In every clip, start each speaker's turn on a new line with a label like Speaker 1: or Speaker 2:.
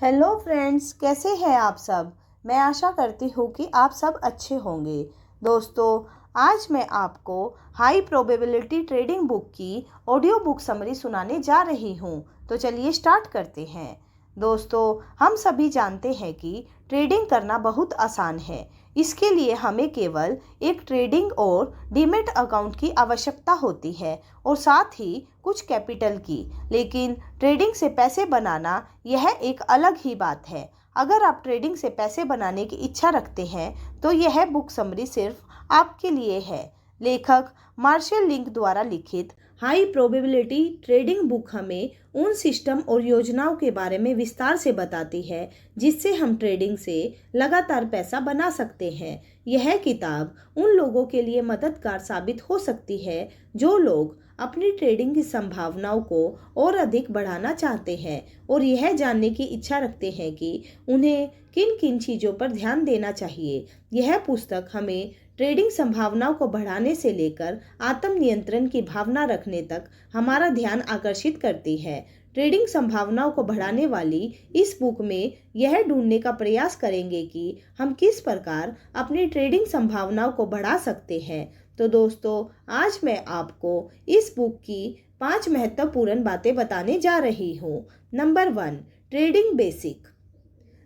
Speaker 1: Hello friends, कैसे हैं आप सब। मैं आशा करती हूँ कि आप सब अच्छे होंगे। दोस्तों, आज मैं आपको हाई प्रोबेबिलिटी ट्रेडिंग बुक की ऑडियो बुक समरी सुनाने जा रही हूँ। तो चलिए स्टार्ट करते हैं। दोस्तों, हम सभी जानते हैं कि ट्रेडिंग करना बहुत आसान है। इसके लिए हमें केवल एक ट्रेडिंग और डीमैट अकाउंट की आवश्यकता होती है और साथ ही कुछ कैपिटल की। लेकिन ट्रेडिंग से पैसे बनाना यह एक अलग ही बात है। अगर आप ट्रेडिंग से पैसे बनाने की इच्छा रखते हैं तो यह बुक समरी सिर्फ आपके लिए है। लेखक मार्शल लिंक द्वारा लिखित हाई प्रोबेबिलिटी ट्रेडिंग बुक हमें उन सिस्टम और योजनाओं के बारे में विस्तार से बताती है जिससे हम ट्रेडिंग से लगातार पैसा बना सकते हैं। यह किताब उन लोगों के लिए मददगार साबित हो सकती है जो लोग अपनी ट्रेडिंग की संभावनाओं को और अधिक बढ़ाना चाहते हैं और यह जानने की इच्छा रखते हैं कि उन्हें किन किन चीज़ों पर ध्यान देना चाहिए। यह पुस्तक हमें ट्रेडिंग संभावनाओं को बढ़ाने से लेकर आत्मनियंत्रण की भावना रखने तक हमारा ध्यान आकर्षित करती है। ट्रेडिंग संभावनाओं को बढ़ाने वाली इस बुक में यह ढूंढने का प्रयास करेंगे कि हम किस प्रकार अपनी ट्रेडिंग संभावनाओं को बढ़ा सकते हैं। तो दोस्तों, आज मैं आपको इस बुक की 5 महत्वपूर्ण बातें बताने जा रही हूँ। Number 1, trading basic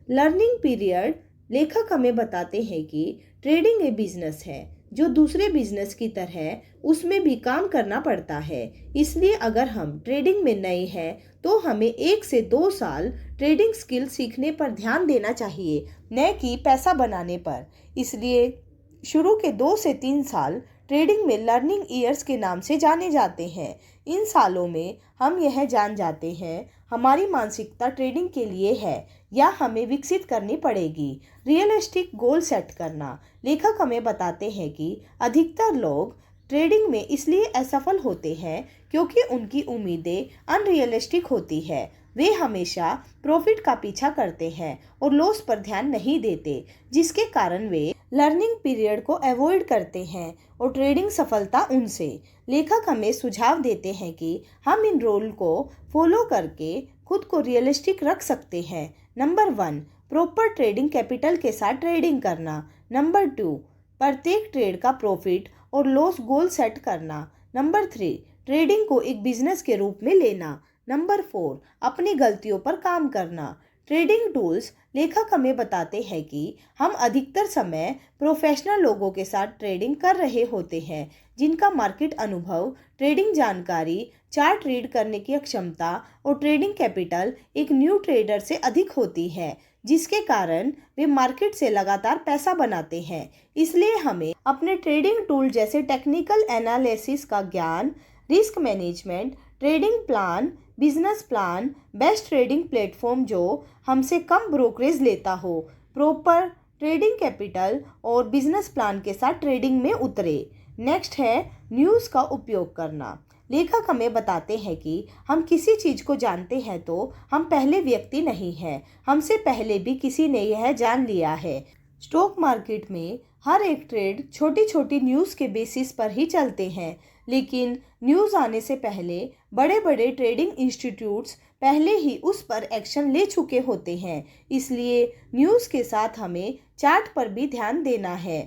Speaker 1: learning period. लेखक हमें बताते हैं कि ट्रेडिंग एक बिजनेस है जो दूसरे बिजनेस की तरह उसमें भी काम करना पड़ता है। इसलिए अगर हम ट्रेडिंग में नए हैं तो हमें 1 से 2 साल ट्रेडिंग स्किल सीखने पर ध्यान देना चाहिए, न कि पैसा बनाने पर। इसलिए शुरू के 2 से 3 साल ट्रेडिंग में लर्निंग ईयर्स के नाम से जाने जाते हैं। इन सालों में हम यह जान जाते हैं हमारी मानसिकता ट्रेडिंग के लिए है या हमें विकसित करनी पड़ेगी। रियलिस्टिक गोल सेट करना। लेखक हमें बताते हैं कि अधिकतर लोग ट्रेडिंग में इसलिए असफल होते हैं क्योंकि उनकी उम्मीदें अनरियलिस्टिक होती है। वे हमेशा प्रॉफिट का पीछा करते हैं और लॉस पर ध्यान नहीं देते, जिसके कारण वे लर्निंग पीरियड को अवॉइड करते हैं और ट्रेडिंग सफलता उनसे। लेखक हमें सुझाव देते हैं कि हम इन रूल को फॉलो करके खुद को रियलिस्टिक रख सकते हैं। नंबर 1, प्रॉपर ट्रेडिंग कैपिटल के साथ ट्रेडिंग करना। नंबर 2, प्रत्येक ट्रेड का प्रॉफिट और लॉस गोल सेट करना। नंबर 3, ट्रेडिंग को एक बिजनेस के रूप में लेना। नंबर 4, अपनी गलतियों पर काम करना। Trading tools. लेखक हमें बताते हैं कि हम अधिकतर समय प्रोफेशनल लोगों के साथ ट्रेडिंग कर रहे होते हैं जिनका मार्केट अनुभव, ट्रेडिंग जानकारी, चार्ट रीड करने की क्षमता और ट्रेडिंग कैपिटल एक न्यू ट्रेडर से अधिक होती है, जिसके कारण वे मार्केट से लगातार पैसा बनाते हैं। इसलिए हमें अपने ट्रेडिंग टूल जैसे टेक्निकल एनालिसिस का ज्ञान, risk management, trading plan, business plan, best trading platform जो हमसे कम ब्रोकरेज लेता हो, प्रॉपर ट्रेडिंग कैपिटल और बिजनेस प्लान के साथ ट्रेडिंग में उतरे। नेक्स्ट है न्यूज़ का उपयोग करना। लेखक हमें बताते हैं कि हम किसी चीज़ को जानते हैं तो हम पहले व्यक्ति नहीं हैं, हमसे पहले भी किसी ने यह जान लिया है। स्टॉक मार्केट में हर एक ट्रेड छोटी छोटी न्यूज़ के बेसिस पर ही चलते हैं, लेकिन न्यूज़ आने से पहले बड़े बड़े ट्रेडिंग इंस्टीट्यूट्स पहले ही उस पर एक्शन ले चुके होते हैं। इसलिए न्यूज़ के साथ हमें चार्ट पर भी ध्यान देना है।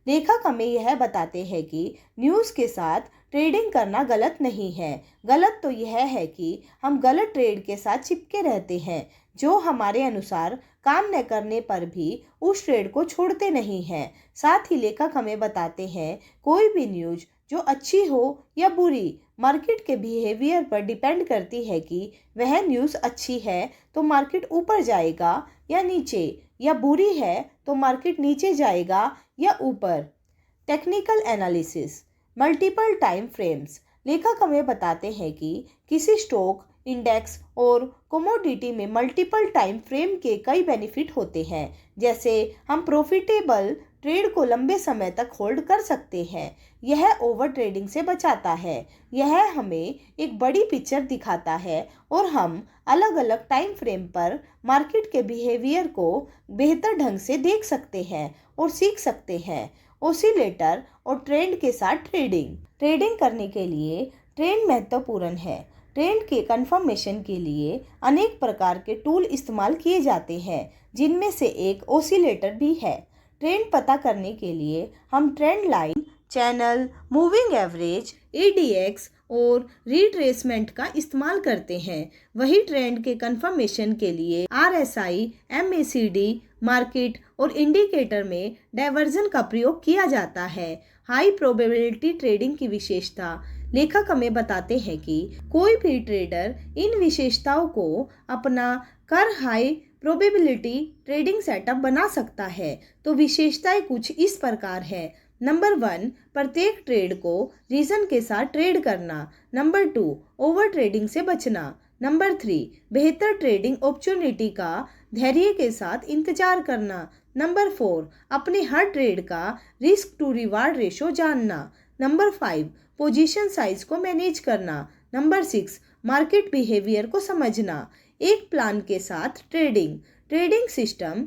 Speaker 1: लेखक हमें यह बताते हैं कि न्यूज़ के साथ ट्रेडिंग करना गलत नहीं है। गलत तो यह है कि हम गलत ट्रेड के साथ चिपके रहते हैं जो हमारे अनुसार काम न करने पर भी उस ट्रेड को छोड़ते नहीं हैं। साथ ही लेखक हमें बताते हैं कोई भी न्यूज़ जो अच्छी हो या बुरी मार्केट के बिहेवियर पर डिपेंड करती है कि वह न्यूज़ अच्छी है तो मार्केट ऊपर जाएगा या नीचे, या बुरी है तो मार्केट नीचे जाएगा या ऊपर। Technical analysis. Multiple time frames. लेखक हमें बताते हैं कि किसी स्टॉक, इंडेक्स और कमोडिटी में मल्टीपल टाइम फ्रेम के कई बेनिफिट होते हैं। जैसे हम प्रॉफिटेबल ट्रेड को लंबे समय तक होल्ड कर सकते हैं। यह ओवर ट्रेडिंग से बचाता है। यह हमें एक बड़ी पिक्चर दिखाता है और हम अलग अलग टाइम फ्रेम पर मार्केट के बिहेवियर को बेहतर ढंग से देख सकते हैं और सीख सकते हैं। ओसिलेटर और ट्रेंड के साथ ट्रेडिंग करने के लिए ट्रेंड महत्वपूर्ण है। ट्रेंड के कंफर्मेशन के लिए अनेक प्रकार के टूल इस्तेमाल किए जाते हैं, जिनमें से एक ओसिलेटर भी है। ट्रेंड पता करने के लिए हम trend line, channel, moving average, EDX और रिट्रेसमेंट का इस्तेमाल करते हैं। वही ट्रेंड के कंफर्मेशन के लिए RSI, MACD, मार्केट और इंडिकेटर में डाइवर्जन का प्रयोग किया जाता है। हाई प्रोबेबिलिटी ट्रेडिंग की विशेषता। लेखक हमें बताते हैं कि कोई भी ट्रेडर इन विशेषताओं को अपना कर हाई प्रोबेबिलिटी ट्रेडिंग सेटअप बना सकता है। तो विशेषताएं कुछ इस प्रकार है। नंबर 1, प्रत्येक ट्रेड को रीजन के साथ ट्रेड करना। नंबर 2, ओवर ट्रेडिंग से बचना। नंबर 3, बेहतर ट्रेडिंग अपॉर्चुनिटी का धैर्य के साथ इंतजार करना। नंबर 4, अपने हर ट्रेड का रिस्क टू रिवार्ड रेशो जानना। नंबर 5, पोजीशन साइज को मैनेज करना। नंबर 6, मार्केट बिहेवियर को समझना। एक प्लान के साथ trading system.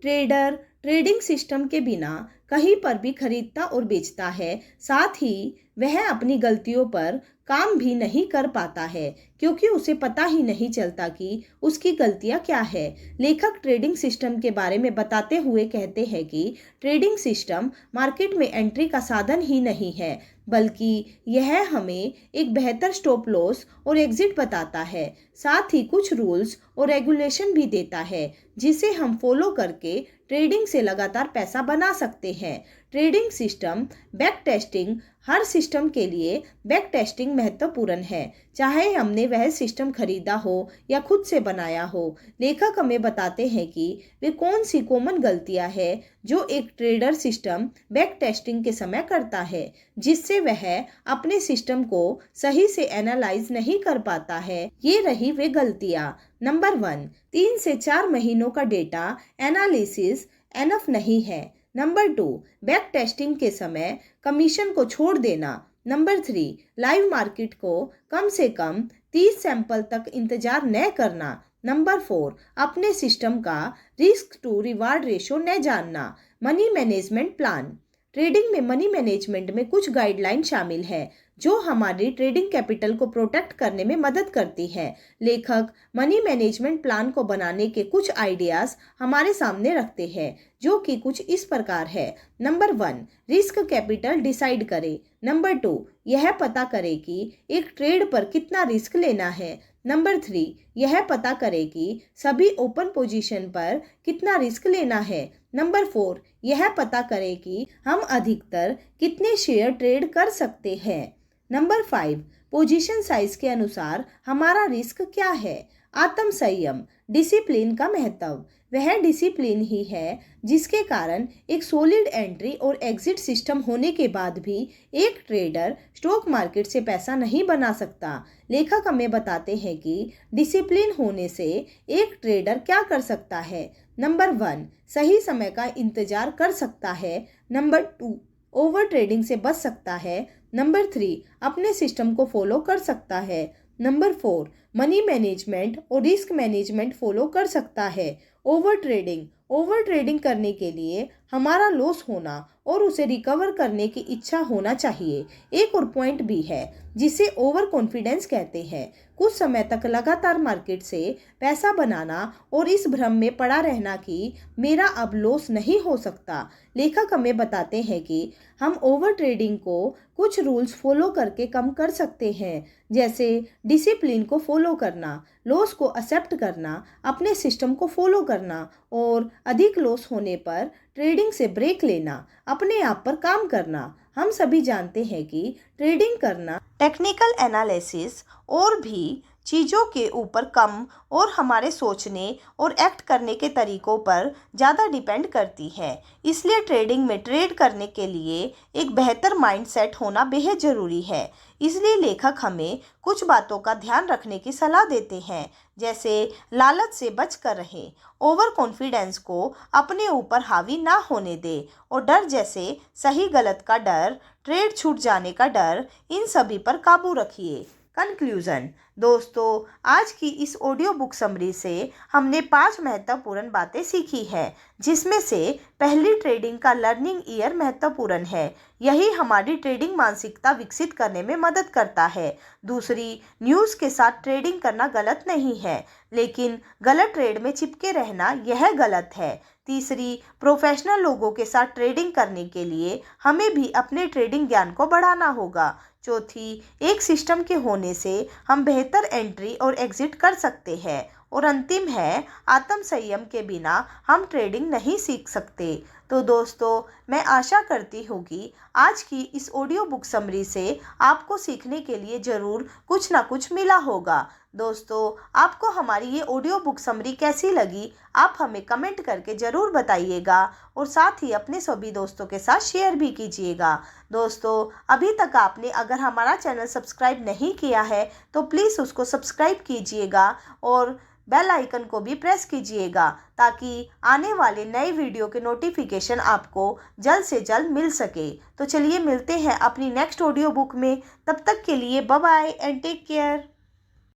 Speaker 1: Trader trading system के बिना कहीं पर भी खरीदता और बेचता है, साथ ही वह अपनी गलतियों पर काम भी नहीं कर पाता है, क्योंकि उसे पता ही नहीं चलता कि उसकी गलतियां क्या है। लेखक ट्रेडिंग सिस्टम के बारे में बताते हुए कहते हैं कि ट्रेडिंग सिस्टम मार्केट में एंट्री का साधन ही नहीं है, बल्कि यह हमें एक बेहतर स्टॉप लॉस और एग्जिट बताता है। साथ ही कुछ रूल्स और रेगुलेशन भी देता है, जिसे हम फॉलो करके ट्रेडिंग से लगातार पैसा बना सकते हैं। Trading system backtesting. हर सिस्टम के लिए बैक टेस्टिंग महत्वपूर्ण है, चाहे हमने वह सिस्टम खरीदा हो या खुद से बनाया हो। लेखक हमें बताते हैं कि वे कौन सी कॉमन गलतियां हैं जो एक ट्रेडर सिस्टम बैक टेस्टिंग के समय करता है, जिससे वह अपने सिस्टम को सही से एनालाइज नहीं कर पाता है। ये रही वे गलतियां। नंबर 1, 3 से 4 महीनों का डेटा एनालिसिस एनफ नहीं है। नंबर 2, बैक टेस्टिंग के समय कमीशन को छोड़ देना। नंबर 3, लाइव मार्केट को कम से कम 30 सैंपल तक इंतजार न करना। नंबर 4, अपने सिस्टम का रिस्क टू रिवार्ड रेशो न जानना। Money management plan. ट्रेडिंग में मनी मैनेजमेंट में कुछ गाइडलाइन शामिल है जो हमारी ट्रेडिंग कैपिटल को प्रोटेक्ट करने में मदद करती है। लेखक मनी मैनेजमेंट प्लान को बनाने के कुछ आइडियाज हमारे सामने रखते हैं, जो कि कुछ इस प्रकार है। नंबर 1, रिस्क कैपिटल डिसाइड करें। नंबर 2, यह पता करें कि एक ट्रेड पर कितना रिस्क लेना है। नंबर 3, यह पता करें कि सभी ओपन पोजीशन पर कितना रिस्क लेना है। नंबर 4, यह पता करें कि हम अधिकतर कितने शेयर ट्रेड कर सकते हैं। नंबर 5, पोजीशन साइज के अनुसार हमारा रिस्क क्या है। आत्म संयम, डिसिप्लिन का महत्व। वह डिसिप्लिन ही है जिसके कारण एक सॉलिड एंट्री और एग्जिट सिस्टम होने के बाद भी एक ट्रेडर स्टॉक मार्केट से पैसा नहीं बना सकता। लेखक हमें बताते हैं कि डिसिप्लिन होने से एक ट्रेडर क्या कर सकता है। नंबर 1, सही समय का इंतजार कर सकता है। नंबर 2, ओवर ट्रेडिंग से बच सकता है। नंबर 3, अपने सिस्टम को फॉलो कर सकता है। नंबर 4, मनी मैनेजमेंट और रिस्क मैनेजमेंट फॉलो कर सकता है। ओवर ट्रेडिंग करने के लिए हमारा लॉस होना और उसे रिकवर करने की इच्छा होना चाहिए। एक और पॉइंट भी है जिसे ओवर कॉन्फिडेंस कहते हैं। कुछ समय तक लगातार मार्केट से पैसा बनाना और इस भ्रम में पड़ा रहना कि मेरा अब लॉस नहीं हो सकता। लेखक हमें बताते हैं कि हम ओवर ट्रेडिंग को कुछ रूल्स फॉलो करके कम कर सकते हैं, जैसे डिसिप्लिन को फॉलो करना, लॉस को एक्सेप्ट करना, अपने सिस्टम को फॉलो करना और अधिक लॉस होने पर ट्रेडिंग से ब्रेक लेना, अपने आप पर काम करना। हम सभी जानते हैं कि ट्रेडिंग करना टेक्निकल एनालिसिस और भी चीज़ों के ऊपर कम और हमारे सोचने और एक्ट करने के तरीकों पर ज़्यादा डिपेंड करती है। इसलिए ट्रेडिंग में ट्रेड करने के लिए एक बेहतर माइंडसेट होना बेहद ज़रूरी है। इसलिए लेखक हमें कुछ बातों का ध्यान रखने की सलाह देते हैं, जैसे लालच से बच कर रहें, ओवर कॉन्फिडेंस को अपने ऊपर हावी ना होने दें और डर जैसे सही गलत का डर, ट्रेड छूट जाने का डर, इन सभी पर काबू रखिए। कंक्लूजन, दोस्तों, आज की इस ऑडियो बुक समरी से हमने 5 महत्वपूर्ण बातें सीखी है, जिसमें से पहली, ट्रेडिंग का लर्निंग ईयर महत्वपूर्ण है। यही हमारी ट्रेडिंग मानसिकता विकसित करने में मदद करता है। दूसरी, न्यूज़ के साथ ट्रेडिंग करना गलत नहीं है, लेकिन गलत ट्रेड में चिपके रहना यह गलत है। तीसरी, प्रोफेशनल लोगों के साथ ट्रेडिंग करने के लिए हमें भी अपने ट्रेडिंग ज्ञान को बढ़ाना होगा। चौथी, एक सिस्टम के होने से हम बेहतर एंट्री और एग्जिट कर सकते हैं। और अंतिम है, आत्म संयम के बिना हम ट्रेडिंग नहीं सीख सकते। तो दोस्तों, मैं आशा करती हूँ कि आज की इस ऑडियो बुक समरी से आपको सीखने के लिए ज़रूर कुछ ना कुछ मिला होगा। दोस्तों, आपको हमारी ये ऑडियो बुक समरी कैसी लगी, आप हमें कमेंट करके ज़रूर बताइएगा और साथ ही अपने सभी दोस्तों के साथ शेयर भी कीजिएगा। दोस्तों, अभी तक आपने अगर हमारा चैनल सब्सक्राइब नहीं किया है तो प्लीज़ उसको सब्सक्राइब कीजिएगा और बेल आइकन को भी प्रेस कीजिएगा, ताकि आने वाले नए वीडियो के नोटिफिकेशन आपको जल्द से जल्द मिल सके। तो चलिए मिलते हैं अपनी नेक्स्ट ऑडियो बुक में। तब तक के लिए bye bye and take care.